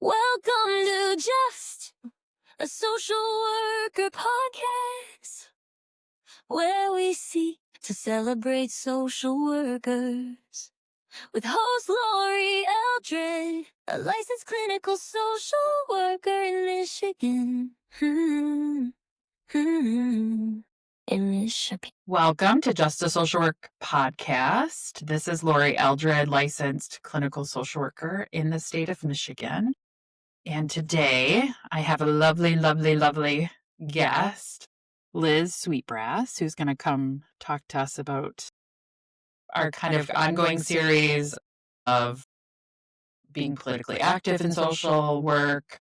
Welcome to Just a Social Worker podcast, where we seek to celebrate social workers. With host Lori Eldred, a licensed clinical social worker in Michigan. In Michigan. Welcome to Just a Social Work podcast. This is Lori Eldred, licensed clinical social worker in the state of Michigan. And today I have a lovely guest, Liz Sweetbrass, who's going to come talk to us about our kind of ongoing series of being politically active in social work,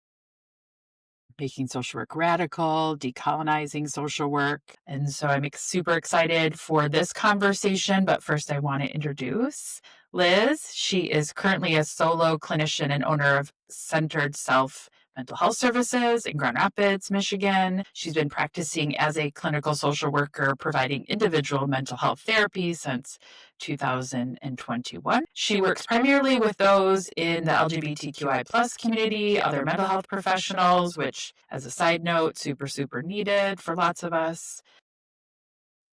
making social work radical, decolonizing social work. And so I'm super excited for this conversation. But first, I want to introduce Liz. She is currently a solo clinician and owner of Centered Self Mental Health Services in Grand Rapids, Michigan. She's been practicing as a clinical social worker, providing individual mental health therapy since 2021. She works primarily with those in the LGBTQI plus community, other mental health professionals, which, as a side note, super needed for lots of us.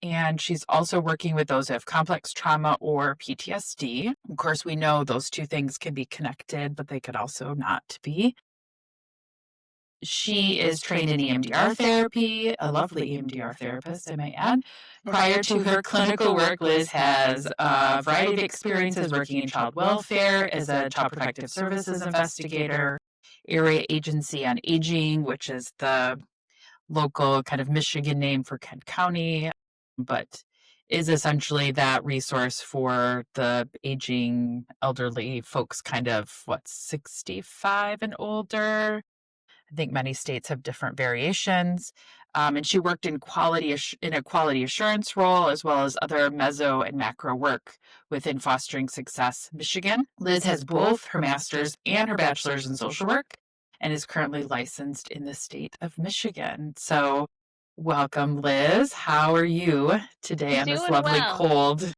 And she's also working with those who have complex trauma or PTSD. Of course, we know those two things can be connected, but they could also not be. She is trained in EMDR therapy, a lovely EMDR therapist, I might add. Prior to her clinical work, Liz has a variety of experiences working in child welfare as a child protective services investigator, area agency on aging, which is the local kind of Michigan name for Kent County, but is essentially that resource for the aging elderly folks, kind of 65 and older. I think many states have different variations. And she worked in a quality assurance role, as well as other meso and macro work within Fostering Success Michigan. Liz has both her master's and her bachelor's in social work and is currently licensed in the state of Michigan. So welcome, Liz. How are you today on this lovely cold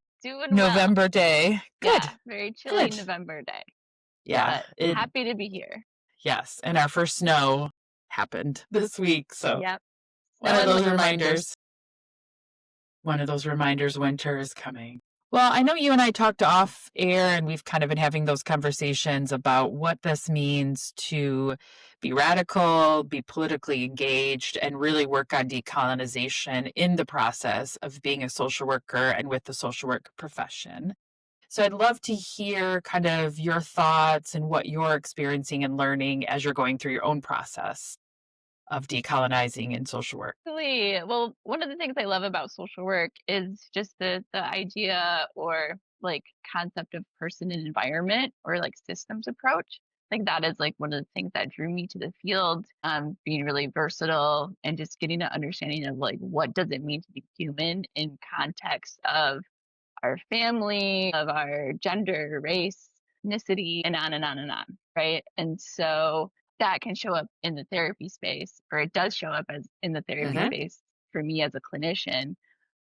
November day? Good. Yeah, very chilly November day. Yeah. Happy to be here. Yes, and our first snow happened this week, so yep. One of those reminders winter is coming. Well, I know you and I talked off air, and we've kind of been having those conversations about what this means to be radical, be politically engaged, and really work on decolonization in the process of being a social worker and with the social work profession. So I'd love to hear kind of your thoughts and what you're experiencing and learning as you're going through your own process of decolonizing in social work. Well, one of the things I love about social work is just the idea or like concept of person and environment or like systems approach. Like that is like one of the things that drew me to the field, being really versatile and just getting an understanding of like what does it mean to be human in context of our family, of our gender, race, ethnicity, and on and on and on, right? And so that can show up in the therapy space, or it does show up as in the therapy space for me as a clinician,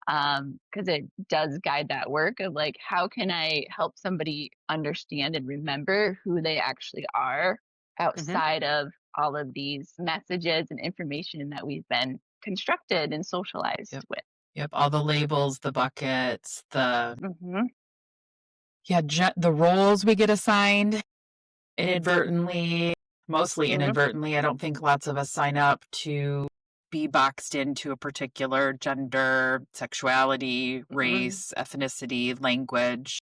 because it does guide that work of like, how can I help somebody understand and remember who they actually are outside of all of these messages and information that we've been constructed and socialized with. Yep, all the labels, the buckets, the roles we get assigned inadvertently, mostly inadvertently. I don't think lots of us sign up to be boxed into a particular gender, sexuality, race, ethnicity, language,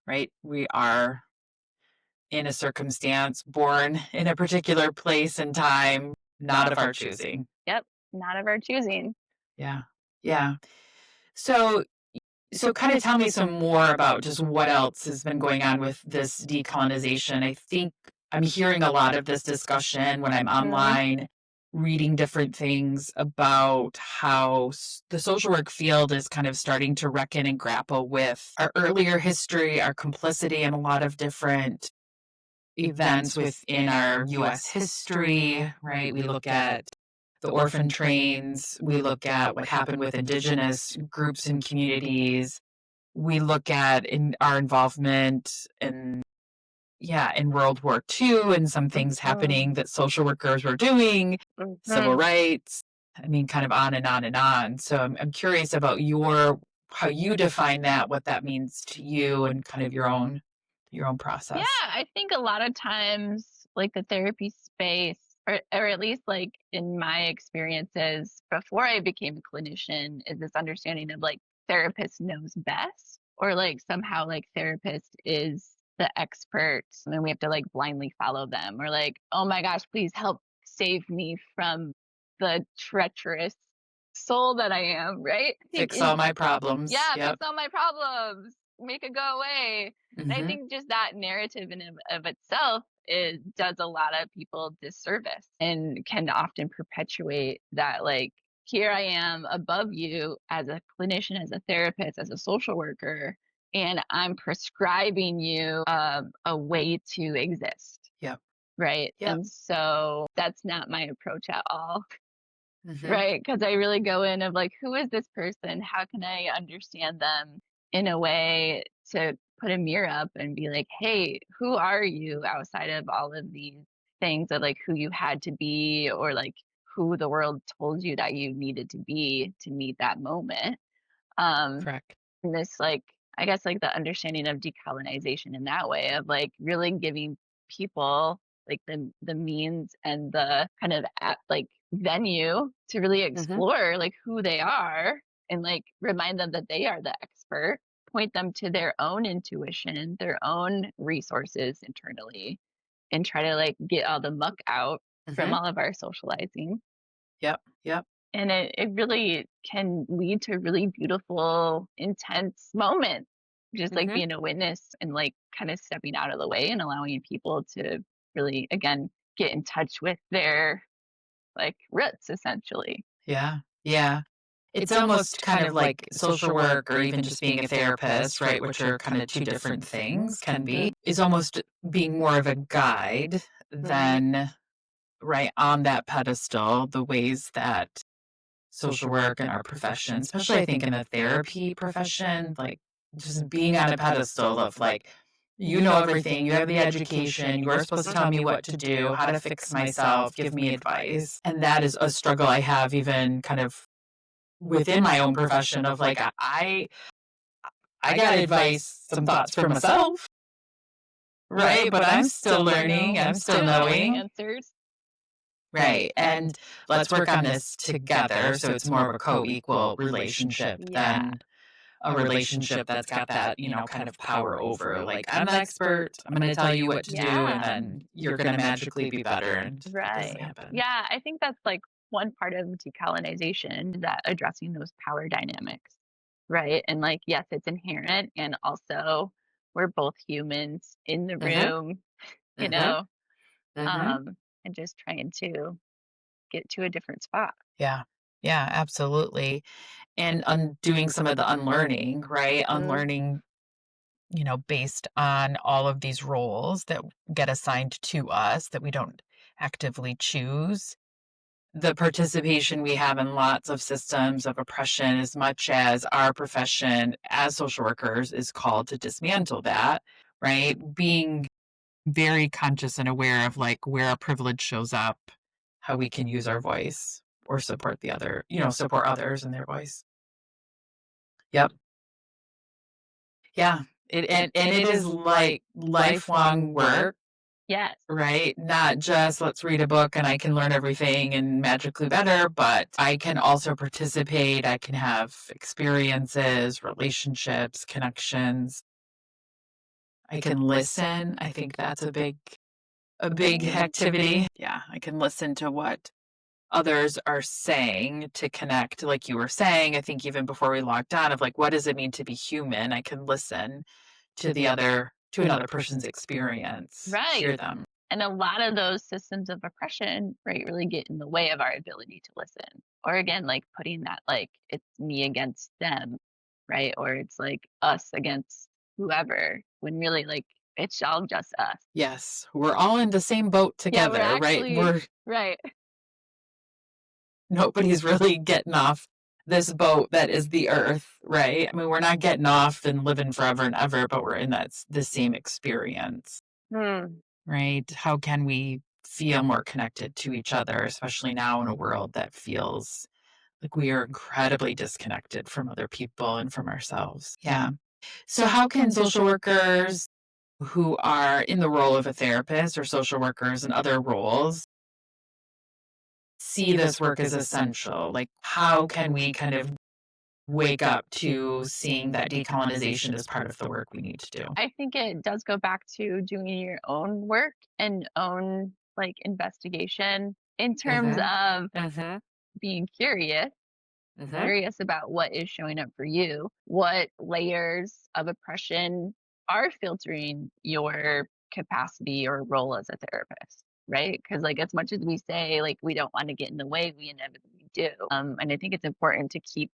right? We are in a circumstance, born in a particular place and time, not of our choosing. Yep, not of our choosing. Yeah. So kind of tell me some more about just what else has been going on with this decolonization. I think I'm hearing a lot of this discussion when I'm online, reading different things about how the social work field is kind of starting to reckon and grapple with our earlier history, our complicity in a lot of different events within our U.S. history, right? We look at the orphan trains. We look at what happened with Indigenous groups and communities. We look at our involvement in in World War II and some things happening that social workers were doing, civil rights. I mean, kind of on and on and on. So I'm curious about how you define that, what that means to you, and kind of your own process. Yeah, I think a lot of times, like the therapy space, or at least like in my experiences before I became a clinician, is this understanding of like therapist knows best, or like somehow like therapist is the experts, and then we have to like blindly follow them, or like, oh my gosh, please help save me from the treacherous soul that I am, right? Fix all my problems. Yeah, Yep. fix all my problems, make it go away. And I think just that narrative in of itself, it does a lot of people disservice and can often perpetuate that, like, here I am above you as a clinician, as a therapist, as a social worker, and I'm prescribing you a way to exist. Yep. Right. Yep. And so that's not my approach at all. Mhm. Right, because I really go in of like, who is this person? How can I understand them in a way to put a mirror up and be like, hey, who are you outside of all of these things of like who you had to be, or like who the world told you that you needed to be to meet that moment? Correct. And this like, I guess like the understanding of decolonization in that way of like really giving people like the means and the kind of like venue to really explore like who they are, and like remind them that they are the expert, point them to their own intuition, their own resources internally, and try to like get all the muck out from all of our socializing. Yep. Yep. And it really can lead to really beautiful, intense moments. Just like being a witness and like kind of stepping out of the way and allowing people to really, again, get in touch with their like roots essentially. Yeah. Yeah. It's almost kind of like social work or even just being a therapist, right? Which are kind of two different things, can be, is almost being more of a guide than right on that pedestal, the ways that social work and our profession, especially I think in the therapy profession, like just being on a pedestal of like, you know everything, you have the education, you are supposed to tell me what to do, how to fix myself, give me advice. And that is a struggle I have even kind of within my own profession of like, I got advice, some thoughts for myself, right? But I'm still learning, I'm still knowing. Answers. Right. And let's work on this together. So it's more of a co-equal relationship than a relationship that's got that, kind of power over. Like, I'm the expert. I'm going to tell you what to do, and then you're going to magically be better. And it doesn't happen. Yeah, I think that's like one part of decolonization, that addressing those power dynamics. Right. And like, yes, it's inherent. And also, we're both humans in the room, you know, and just trying to get to a different spot. Yeah. Yeah, absolutely. And undoing some of the unlearning, right? Unlearning, based on all of these roles that get assigned to us that we don't actively choose. The participation we have in lots of systems of oppression, as much as our profession as social workers is called to dismantle that, right? Being very conscious and aware of like where our privilege shows up, how we can use our voice or support the other, support others in their voice. Yep. Yeah. And it is like lifelong work. Yes. Right? Not just let's read a book and I can learn everything and magically better, but I can also participate. I can have experiences, relationships, connections. I can listen. I think that's a big activity. Yeah. I can listen to what others are saying to connect, like you were saying, I think even before we logged on, of like, what does it mean to be human? I can listen to another person's experience, hear them. And a lot of those systems of oppression, right, really get in the way of our ability to listen. Or again, like putting that like it's me against them, right? Or it's like us against whoever, when really like it's all just us. Yes, we're all in the same boat together, right? Right. Nobody's really getting off this boat that is the earth, right? I mean, we're not getting off and living forever and ever, but we're in the same experience. Mm. right? How can we feel more connected to each other, especially now in a world that feels like we are incredibly disconnected from other people and from ourselves? Yeah. So, how can social workers who are in the role of a therapist or social workers in other roles see this work as essential? Like, how can we kind of wake up to seeing that decolonization is part of the work we need to do? I think it does go back to doing your own work and own like investigation in terms of being curious about what is showing up for you, what layers of oppression are filtering your capacity or role as a therapist, right? Because like as much as we say like we don't want to get in the way, we inevitably do. And I think it's important to keep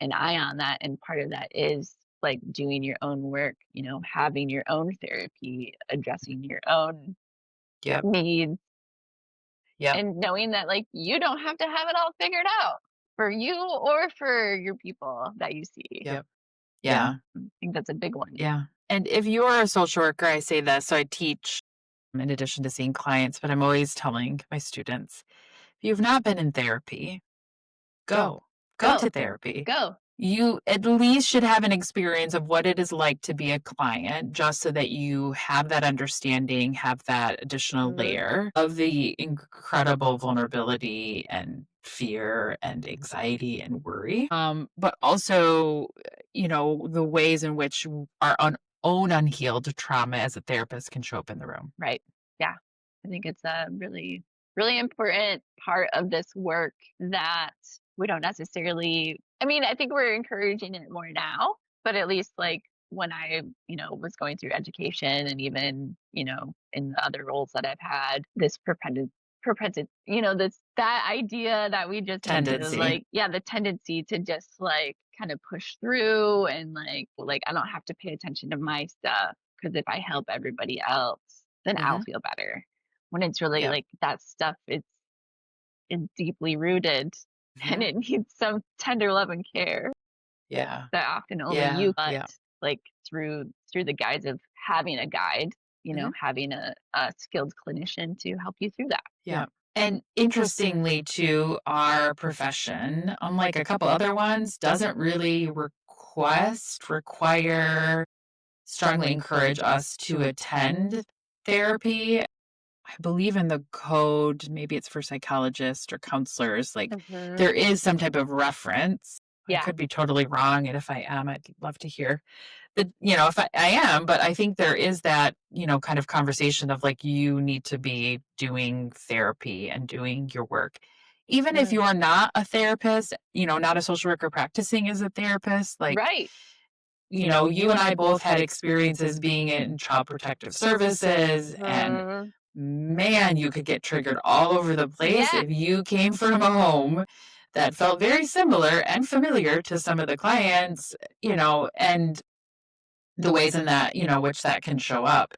an eye on that, and part of that is like doing your own work, having your own therapy, addressing your own Yep. needs, Yep. and knowing that like you don't have to have it all figured out for you or for your people that you see. Yep. Yeah. I think that's a big one. Yeah. And if you're a social worker, I say this, so I teach in addition to seeing clients, but I'm always telling my students, if you've not been in therapy, go. Go to therapy. Go. You at least should have an experience of what it is like to be a client, just so that you have that understanding, have that additional layer of the incredible vulnerability and fear and anxiety and worry. But also, the ways in which our own unhealed trauma as a therapist can show up in the room. Right. Yeah. I think it's a really, really important part of this work that we don't necessarily, I mean, I think we're encouraging it more now, but at least like when I, was going through education and even, in the other roles that I've had, this propensity, that idea that we just Tendency. like, yeah, the tendency to just like kind of push through and like I don't have to pay attention to my stuff because if I help everybody else, then I'll feel better. When it's really Yep. like that stuff, it's deeply rooted and it needs some tender love and care Yeah. that often only Yeah. you but Yeah. like through the guise of having a guide, having a skilled clinician to help you through that. Yeah. And interestingly, too, our profession, unlike a couple other ones, doesn't really require, strongly encourage us to attend therapy. I believe in the code, maybe it's for psychologists or counselors, like there is some type of reference. I Yeah. could be totally wrong. And if I am, I'd love to hear if I am, but I think there is that, kind of conversation of like, you need to be doing therapy and doing your work. Even if you are not a therapist, not a social worker practicing as a therapist, like, Right. you and I both had experiences being in child protective services, and man, you could get triggered all over the place Yeah. if you came from a home that felt very similar and familiar to some of the clients, and the ways in that, which that can show up.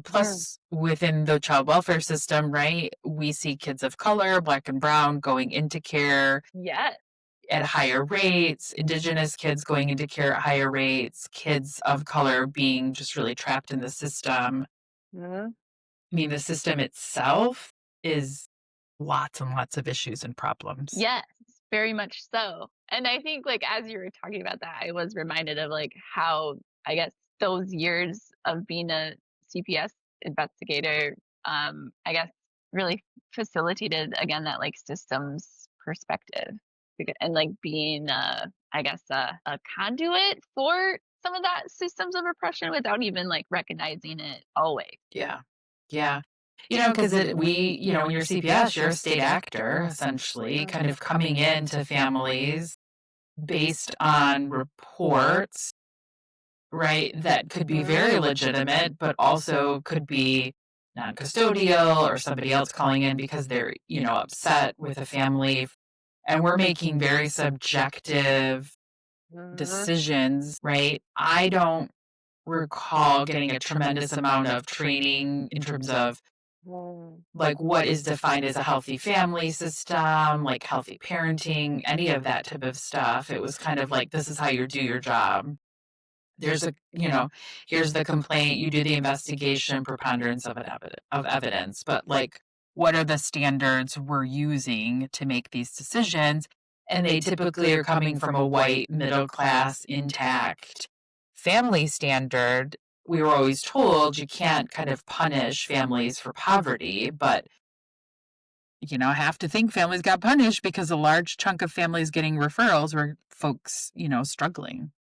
Plus within the child welfare system, right? We see kids of color, Black and brown, going into care Yes. at higher rates, Indigenous kids going into care at higher rates, kids of color being just really trapped in the system. Mhm. I mean, the system itself is lots and lots of issues and problems. Yes, very much so. And I think like as you were talking about that, I was reminded of like how I guess those years of being a CPS investigator, I guess really facilitated again that like systems perspective and like being I guess a conduit for some of that systems of oppression without even like recognizing it always. Yeah. Yeah. Because when you're CPS, you're a state actor, essentially, kind of coming into families based on reports, right, that could be very legitimate, but also could be non-custodial or somebody else calling in because they're, upset with a family. And we're making very subjective decisions, right? I don't recall getting a tremendous amount of training in terms of like what is defined as a healthy family system, like healthy parenting, any of that type of stuff. It was kind of like, this is how you do your job. There's here's the complaint, you do the investigation, preponderance of evidence, but like, what are the standards we're using to make these decisions? And they typically are coming from a white, middle class, intact family standard. We were always told you can't kind of punish families for poverty, but I have to think families got punished because a large chunk of families getting referrals were folks, struggling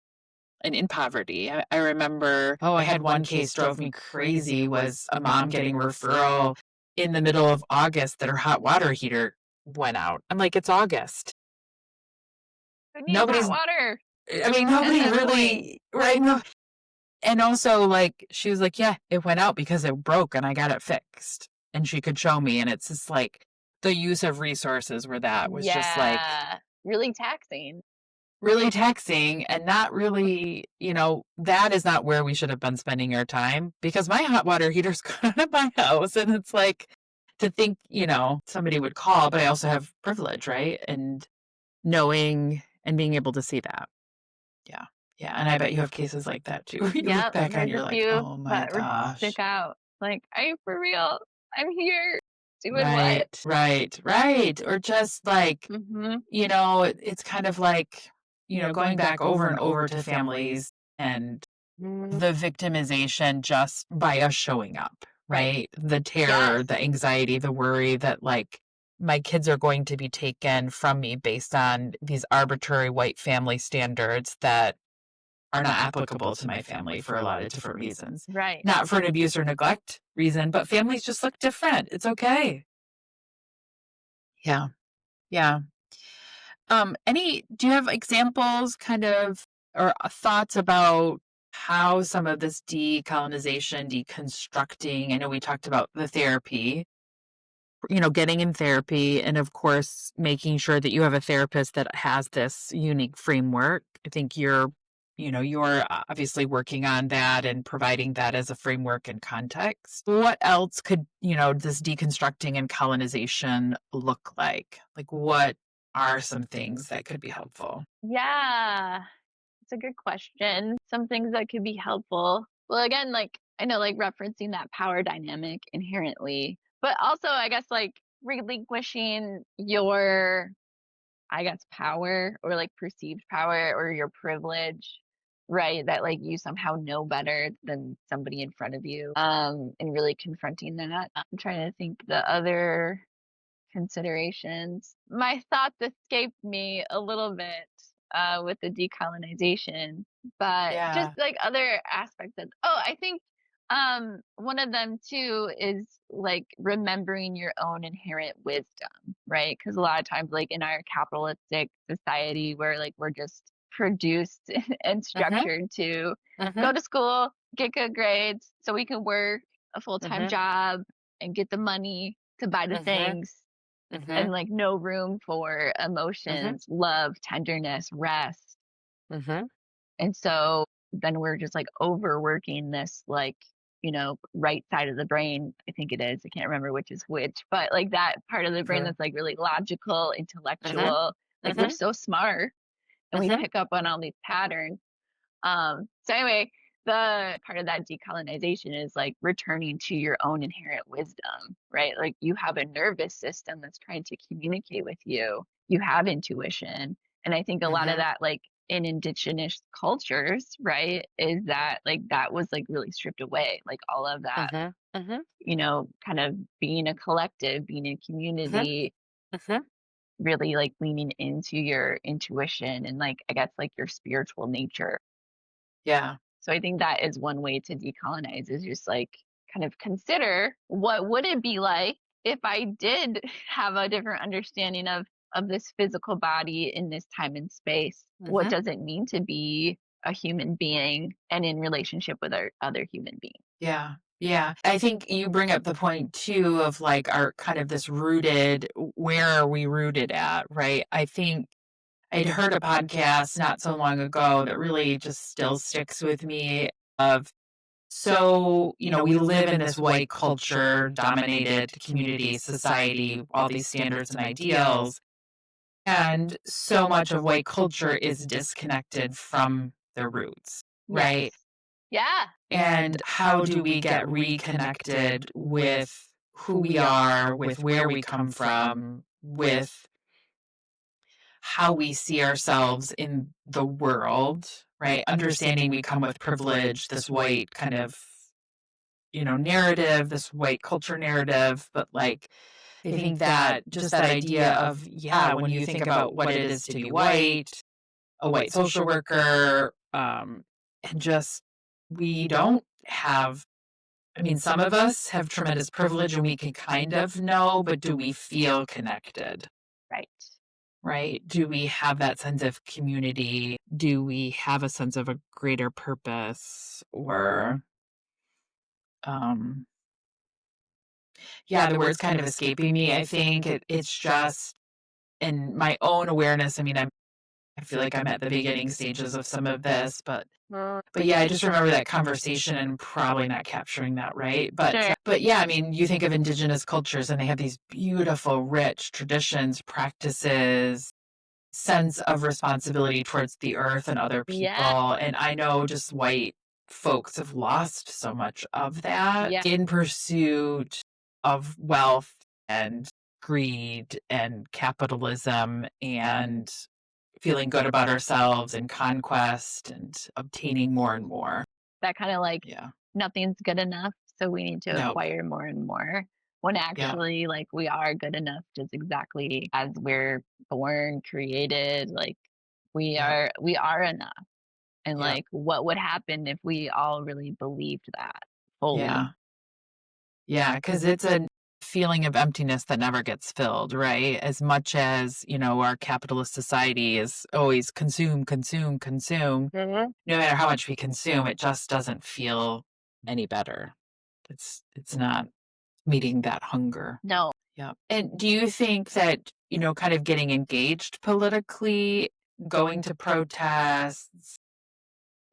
and in poverty. I remember, I had one case drove me crazy was a mom getting referral in the middle of August that her hot water heater went out. I'm like, it's August. Who needs Nobody's, hot water? I mean, nobody this really, right? No. And also, like, she was like, yeah, it went out because it broke and I got it fixed. And she could show me. And it's just like the use of resources where that was just like Yeah, really taxing. really taxing and not really, that is not where we should have been spending our time because my hot water heater's gone at my house. And it's like to think, somebody would call, but I also have privilege, right? And knowing and being able to see that. Yeah. Yeah. And I bet you have cases like that too. You Yep, look back on, there's you're a like, few oh my that gosh. stick out. Like, are you for real? I'm here doing Right, what? right. Or just like, Mm-hmm. it's kind of like, going back over and over to families and the victimization just by us showing up, right? The terror, Yes. the anxiety, the worry that like my kids are going to be taken from me based on these arbitrary white family standards that are not applicable to my family for a lot of different reasons. Right. Not for an abuse or neglect reason, but families just look different. It's okay. Yeah. Yeah. Do you have examples kind of or thoughts about how some of this decolonization, deconstructing, I know we talked about the therapy, getting in therapy and of course making sure that you have a therapist that has this unique framework. I think you're obviously working on that and providing that as a framework and context. What else could, this deconstructing and colonization look like? Like what are some things that could be helpful? Yeah, it's a good question. Some things that could be helpful. Well, again, like I know, like referencing that power dynamic inherently, but also I guess like relinquishing your, I guess, power or like perceived power or your privilege, right? That like you somehow know better than somebody in front of you. And really confronting that. I'm trying to think the other considerations. My thoughts escaped me a little bit with the decolonization, but just Yeah. like other aspects of, I think one of them too is like remembering your own inherent wisdom, right? Because a lot of times, like in our capitalistic society, where like we're just produced and Mm-hmm. structured to Mm-hmm. go to school, get good grades, so we can work a full-time Mm-hmm. job and get the money to buy the Mm-hmm. things, Mm-hmm. and like no room for Mm-hmm. emotions, love, tenderness, rest. Mm-hmm. And so then we're just like overworking this, like, right side of the brain. I think it is. I can't remember which is which, but like that part of the brain that's like really logical, Mm-hmm. intellectual. Like we're Mm-hmm. so smart and we Mm-hmm. pick up on all these patterns. So anyway, the part of that decolonization is like returning to your own inherent wisdom, right? Like you have a nervous system that's trying to communicate with you. You have intuition. And I think a lot of Mm-hmm. that, like in indigenous cultures, right, is that like that was like really stripped away. Like all of that, Mm-hmm. Mm-hmm. kind of being a collective, being in Mm-hmm. community, Mm-hmm. really like leaning into your intuition and like, I guess, like your spiritual nature. Yeah. So I think that is one way to decolonize is just like kind of consider what would it be like if I did have a different understanding of this physical body in this time and space. What Mm-hmm. does it mean to be a human being and in relationship with our other human beings? Yeah. Yeah. I think you bring up the point too of like our kind of this rooted, where are we rooted at, right? I think I'd heard a podcast not so long ago that really just still sticks with me of so, we live in this white culture dominated community, society, all these standards and ideals. And so much of white culture is disconnected from their roots. right? Yes. Yeah. And how do we get reconnected with who we are, with where we come from, with how we see ourselves in the world, right? Understanding we come with privilege, this white kind of, narrative, this white culture narrative, but like, I think that just that idea of, yeah, when you think about what it is to be white, a white social worker, and just we don't have, I mean, some of us have tremendous privilege and we can kind of know, but do we feel connected? Right. Right? Do we have that sense of community? Do we have a sense of a greater purpose? Or, um, yeah, the word's kind of escaping me. I think it's just in my own awareness. I mean, I feel like I'm at the beginning stages of some of this, but yeah, I just remember that conversation and probably not capturing that right. Sure. But yeah, I mean, you think of indigenous cultures and they have these beautiful, rich traditions, practices, sense of responsibility towards the earth and other people. Yeah. And I know just white folks have lost so much of that Yeah. in pursuit of wealth and greed and capitalism and feeling good about ourselves and conquest and obtaining more and more. That kind of like Yeah. nothing's good enough, so we need to Nope. acquire more and more. When Yeah. actually, like, we are good enough just exactly as we're born, created. Like, Yeah. we are enough. And Yeah. like, what would happen if we all really believed that fully? Yeah. Yeah. Because it's a feeling of emptiness that never gets filled, right? As much as, our capitalist society is always consume, consume, consume. Mhm. No matter how much we consume, it just doesn't feel any better. It's not meeting that hunger. No. Yeah. And do you think that, kind of getting engaged politically, going to protests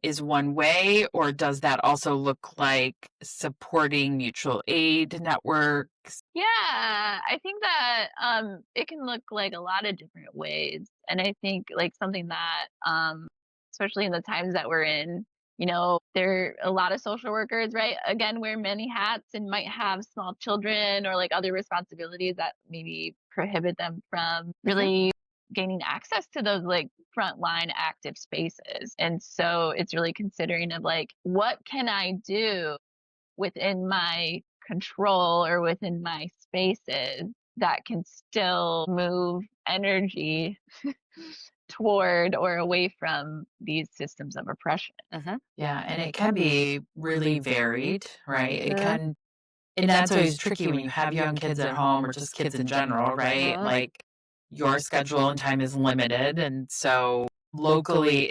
is one way, or does that also look like supporting mutual aid networks? Yeah, I think that it can look like a lot of different ways. And I think like something that especially in the times that we're in, there are a lot of social workers, right? Again, wear many hats and might have small children or like other responsibilities that maybe prohibit them from really gaining access to those like frontline active spaces. And so it's really considering of like, what can I do within my control or within my spaces that can still move energy toward or away from these systems of oppression. Yeah, and it can be really varied, right? It Mhm. can, and that's always tricky when you have young kids at home or just kids in general, right? Mhm. Like your schedule and time is limited. And so locally,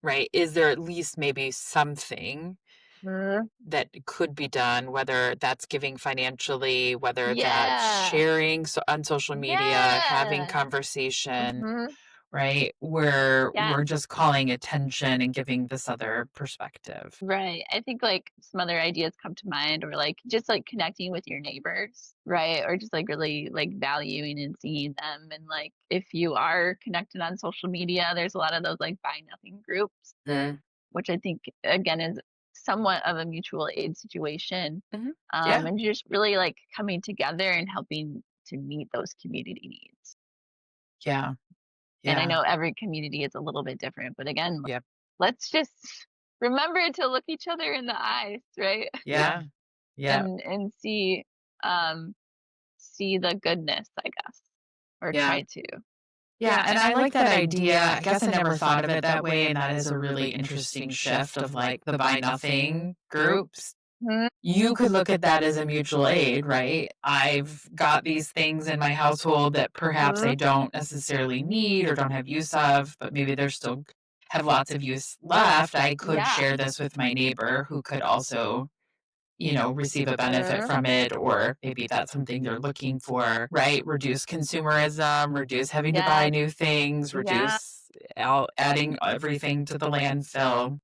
right? Is there at least maybe something Mhm. that could be done, whether that's giving financially, whether that's Yeah. sharing on social media, having Yeah. conversation, Mhm. right? Where Yeah. we're just calling attention and giving this other perspective. Right. I think like some other ideas come to mind or like just like connecting with your neighbors, right? Or just like really like valuing and seeing them. And like if you are connected on social media, there's a lot of those like buy nothing groups, Mm. which I think again is somewhat of a mutual aid situation. Yeah. And just really like coming together and helping to meet those community needs. Yeah. And I Yeah. know every community is a little bit different, but again, Yep. let's just remember to look each other in the eyes, right? Yeah. Yeah. And um see the goodness, I guess, or Yeah. try to. Yeah, and I like that idea. I guess I never thought of it that way, and that is a really interesting shift of like the buy nothing groups. Mhm. You could look at that as a mutual aid, right? I've got these things in my household that perhaps I don't necessarily need or don't have use of, but maybe they're still have lots of use left. I could Yeah. share this with my neighbor who could also, receive a benefit Mhm. from it, or maybe that's something they're looking for, right? Reduce consumerism, reduce having to buy Yes. new things, Yeah. reduce adding everything to the landfill.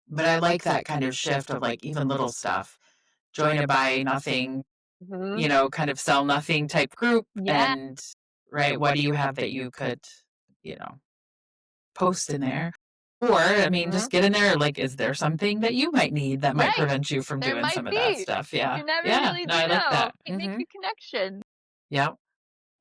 But I like that kind of shift of like even little stuff. Join a buy nothing, Mhm. kind of sell nothing type group. Yeah. And, right, what do you have that you could, you know, post in there? Or, I mean, just get in there, like, is there something that you might need that might Right. prevent you from There doing might some of that be. stuff? Yeah. You never Yeah. really No, do I like know. that. It makes a connection Yep.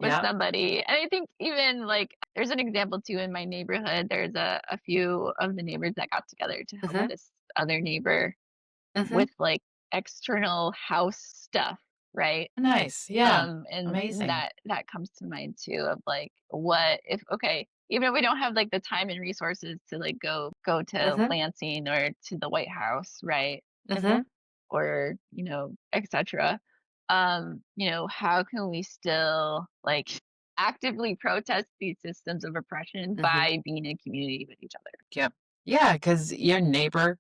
with Yep. somebody. And I think even like there's an example too in my neighborhood. There's a few of the neighbors that got together to help Mhm. this other neighbor Mhm. with like external house stuff, right? Nice. Yeah. And Amazing. that comes to mind too of like what if okay, even if we don't have like the time and resources to like go to Mhm. Lansing or to the White House, right? Mhm. Or, etc. How can we still like actively protest these systems of oppression Mhm. by being in community with each other? Yep. Yeah, because your neighbor,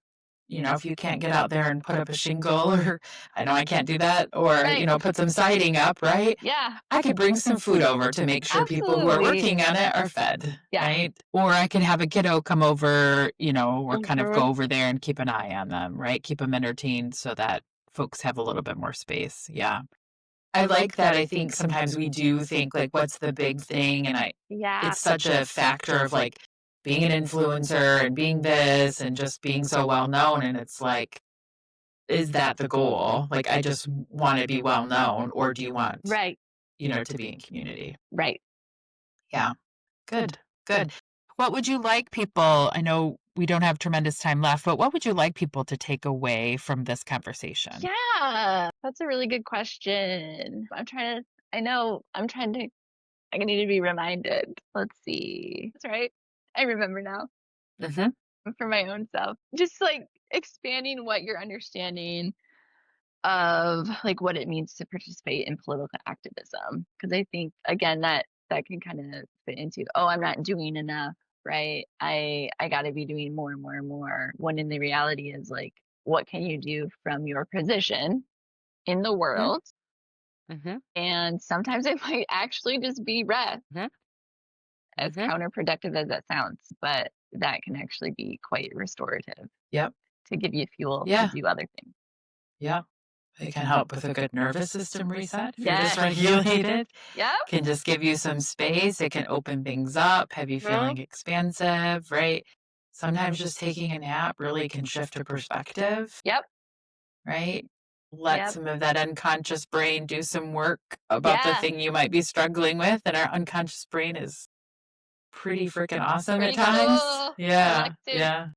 if you can't get out there and put up a shingle or I know I can't do that, or, Right. put some siding up, right? Yeah, I could bring some food over to make sure people who are absolutely. working on it are fed, Yeah. right? Or I can have a kiddo come over, or kind of go Mhm. over there and keep an eye on them, right? Keep them entertained so that folks have a little bit more space. Yeah. I like that. I think sometimes we do think like, what's the big thing? And Yeah. it's such a factor of like being an influencer and being this and just being so well known. And it's like, is that the goal? Like, I just want to be well known, or do you want, Right. to be in community? Right. Yeah. Good. Good. What would you like people? I know we don't have tremendous time left, but what would you like people to take away from this conversation? Yeah. That's a really good question. I know I need to be reminded. Let's see. That's right. I remember now. Hmm. For my own self. Just like expanding what you're understanding of like what it means to participate in political activism. Because I think again that can kind of fit into, oh, I'm not doing enough, right? I gotta be doing more and more and more. When in the reality is like, what can you do from your position in the Hmm. world? Hmm. And sometimes it might actually just be rest, Hmm. as Hmm. counterproductive as that sounds, but that can actually be quite restorative Yep. to give you fuel to Yeah. do other things. Yeah. It can help with a good nervous system reset if you're Yes. dysregulated. Yep. Can just give you some space. It can open things up, have you feeling expansive, right? Sometimes just taking a nap really can shift a perspective, Yep. right? Let Yep. some of that unconscious brain do some work about the Yeah. thing you might be struggling with. And our unconscious brain is pretty freaking awesome at Pretty times. cool. Yeah. Collective Yeah.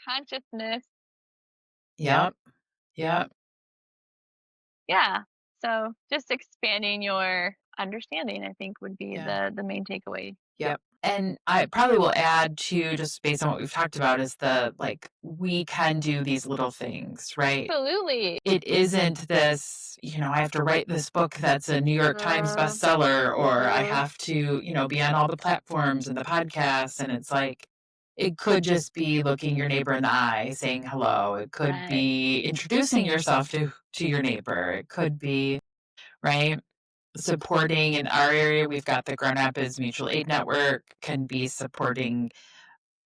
consciousness. Yep. Yep. Yeah. So just expanding your understanding, I think, would be Yeah. the main takeaway. Yep. And I probably will add to, just based on what we've talked about, is the like, we can do these little things, right? Absolutely. It isn't this, I have to write this book that's a New York Times bestseller, or I have to, be on all the platforms and the podcasts. And it's like, it could just be looking your neighbor in the eye, saying hello. It could Right. be introducing yourself to your neighbor. It could be, right? Supporting in our area, we've got the Grand Rapids Mutual Aid Network, can be supporting,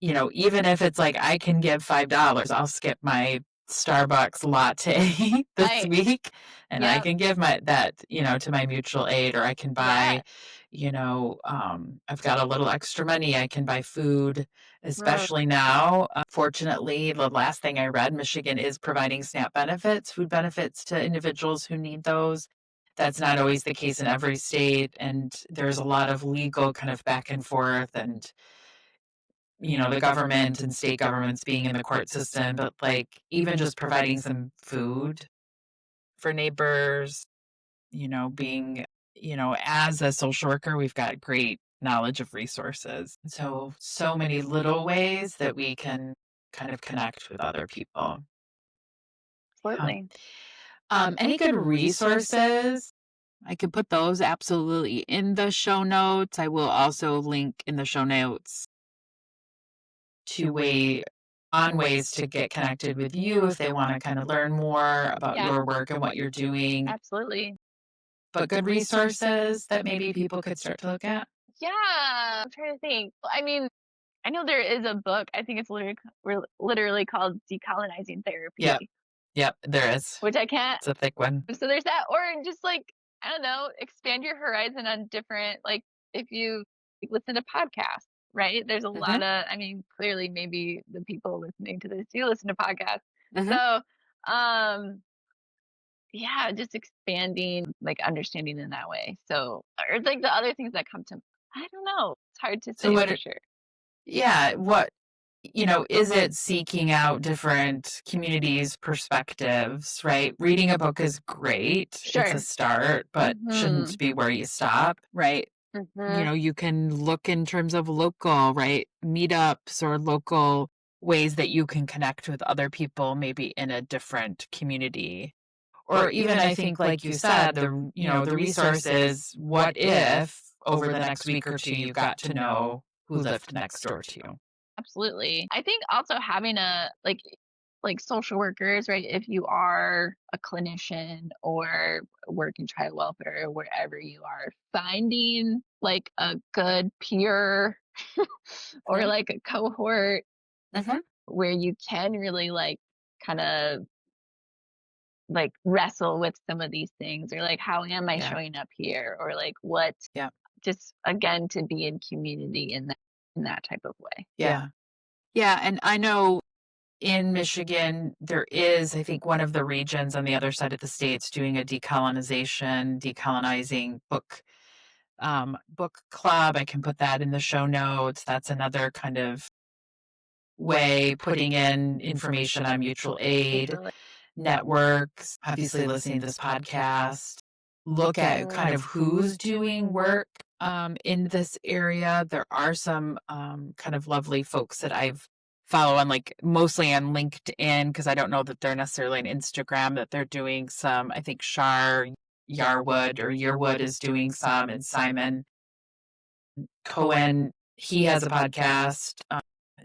even if it's like I can give $5, I'll skip my Starbucks latte this Right. week, and I Yep. can give that, to my mutual aid, or I can buy, I've got a little extra money, I can buy food, especially now. Fortunately, the last thing I read, Michigan is providing SNAP benefits, food benefits to individuals who need those. That's not always the case in every state, and there's a lot of legal kind of back and forth, and the government and state governments being in the court system, but like even just providing some food for neighbors, being, as a social worker, we've got great knowledge of resources. So many little ways that we can kind of connect with other people. Yeah. Absolutely. Any good resources? I could put those absolutely in the show notes. I will also link in the show notes to ways to get connected with you if they want to kind of learn more about Yeah. your work and what you're doing. Absolutely. But good resources that maybe people could start to look at. Yeah. I'm trying to think. I mean, I know there is a book. I think it's literally called Decolonizing Therapy. Yep. Yep, there is. Which I can't. It's a thick one. So there's that, or just like I don't know, expand your horizon on different like if you listen to podcasts, right? There's a lot of, I mean, clearly maybe the people listening to this do listen to podcasts. So, um, yeah, just expanding, like understanding in that way. So, or like the other things that come to, I don't know. It's hard to So say what? for sure. Yeah, what is it seeking out different communities' perspectives, right? Reading a book is great. It's a Sure. start, but Hmm. shouldn't be where you stop, right? Hmm. You can look in terms of local, right? Meetups or local ways that you can connect with other people, maybe in a different community. Or even I think, like you said, the resource is what if over the next week or two you got to know who lived next door to you. Absolutely. I think also having a like social workers, right? If you are a clinician or work in child welfare or wherever you are, finding like a good peer or Mhm, like a cohort mhm. where you can really like kind of like wrestle with some of these things or like how am I Yeah, showing up here or like what, yeah, just again to be in community in that type of way. yeah. Yeah, and I know in Michigan, there is, I think, one of the regions on the other side of the states doing a decolonizing book club. I can put that in the show notes. That's another kind of way putting in information on mutual aid Totally. networks, obviously listening to this podcast, look at kind of who's doing work in this area. There are some kind of lovely folks that I've follow on like mostly on LinkedIn because I don't know that they're necessarily on Instagram that they're doing some. I think Shar Yarwood or Yearwood is doing some, and Simon Cohen, he has a podcast,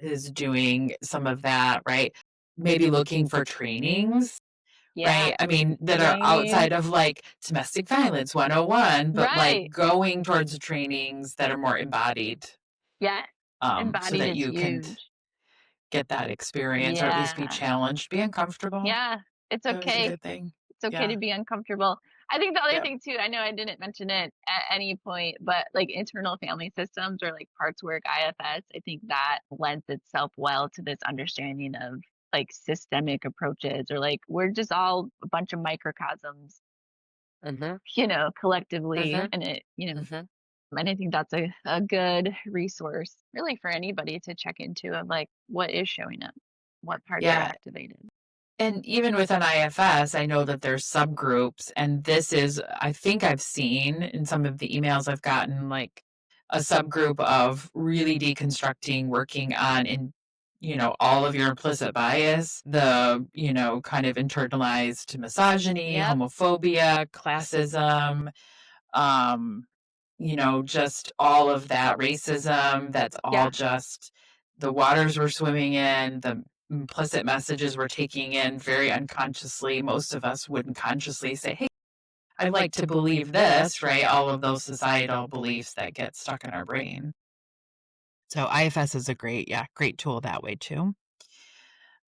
is doing some of that, right? Maybe looking for trainings, Yeah. right? I mean, that are Training. outside of like domestic violence 101, but like Right. going towards trainings that are more embodied, Yeah. so Embodied that is you can huge. get that experience or at least be Yeah. challenged, be uncomfortable. Yeah. It's That was a okay. good thing. It's okay Yeah. to be uncomfortable. I think the other Yeah. thing too, I know I didn't mention it at any point, but like internal family systems or like parts work IFS, I think that lends itself well to this understanding of like systemic approaches or like we're just all a bunch of microcosms, Mhm. collectively Mhm. and it, Mhm. and I think that's a good resource really for anybody to check into of like what is showing up, what parts are Yeah. activated. And even within IFS, I know that there's subgroups, and this is, I think I've seen in some of the emails I've gotten, like a subgroup of really deconstructing, working on all of your implicit bias, kind of internalized misogyny, Yep. homophobia, classism, um, just all of that racism. That's all Yeah. just the waters we're swimming in, the implicit messages we're taking in very unconsciously. Most of us wouldn't consciously say, hey, I'd like to believe this, right? All of those societal beliefs that get stuck in our brain. So IFS is a great tool that way too.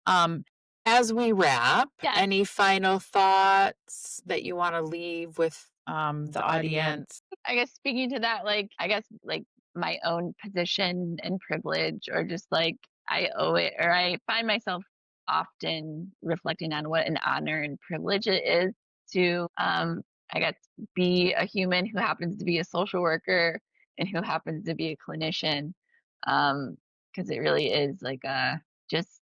Um, as we wrap, Yes. any final thoughts that you want to leave with the audience? I guess speaking to that, like, I guess, like, my own position and privilege, or just like I owe it, or I find myself often reflecting on what an honor and privilege it is to, I guess, be a human who happens to be a social worker and who happens to be a clinician. Because it really is like a just,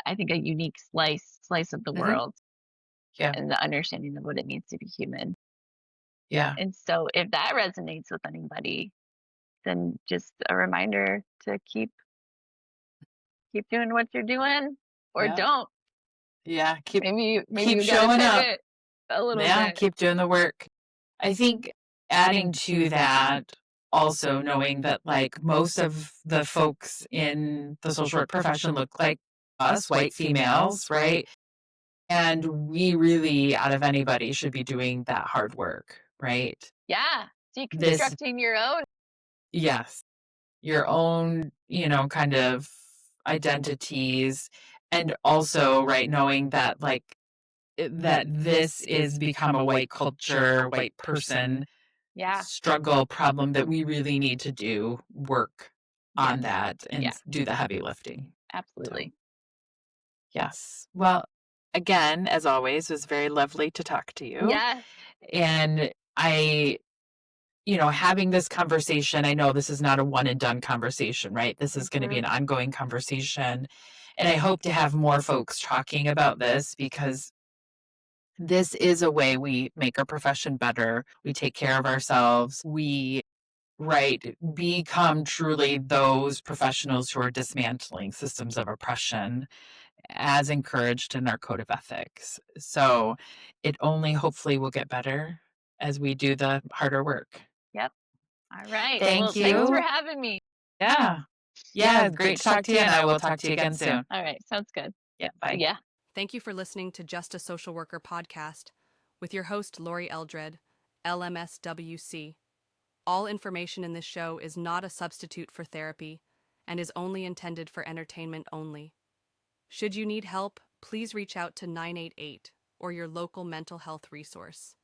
I think, a unique slice of the Hmm. world Yeah, and the understanding of what it means to be human. yeah, And so if that resonates with anybody, then just a reminder to keep doing what you're doing or yeah, don't. yeah. Maybe Keep you got to showing up. pivot a little Yeah, bit. keep doing the work. I think adding to that, also knowing that like most of the folks in the social work profession look like us, white females, right? And we really, out of anybody, should be doing that hard work, right? Yeah, This, deconstructing your own. yes, your own, kind of identities. And also, right, knowing that like that this is become a white culture, white person Yeah, struggle problem that we really need to do work on that and Yeah. do the heavy lifting. Absolutely. Yes. Well, again, as always, it was very lovely to talk to you. Yes. And having this conversation, I know this is not a one and done conversation, right? This is going to be an ongoing conversation. And I hope to have more folks talking about this, because this is a way we make our profession better. We take care of ourselves. We become truly those professionals who are dismantling systems of oppression as encouraged in our code of ethics. So it only hopefully will get better as we do the harder work. Yep. All right. Thank Well, thanks for you. having me. Yeah. Yeah, great to talk to you, and I will talk to you again soon. All right. Sounds good. Yeah, bye. Yeah. Thank you for listening to Just a Social Worker podcast with your host, Lori Eldred, LMSW-C. All information in this show is not a substitute for therapy and is only intended for entertainment only. Should you need help, please reach out to 988 or your local mental health resource.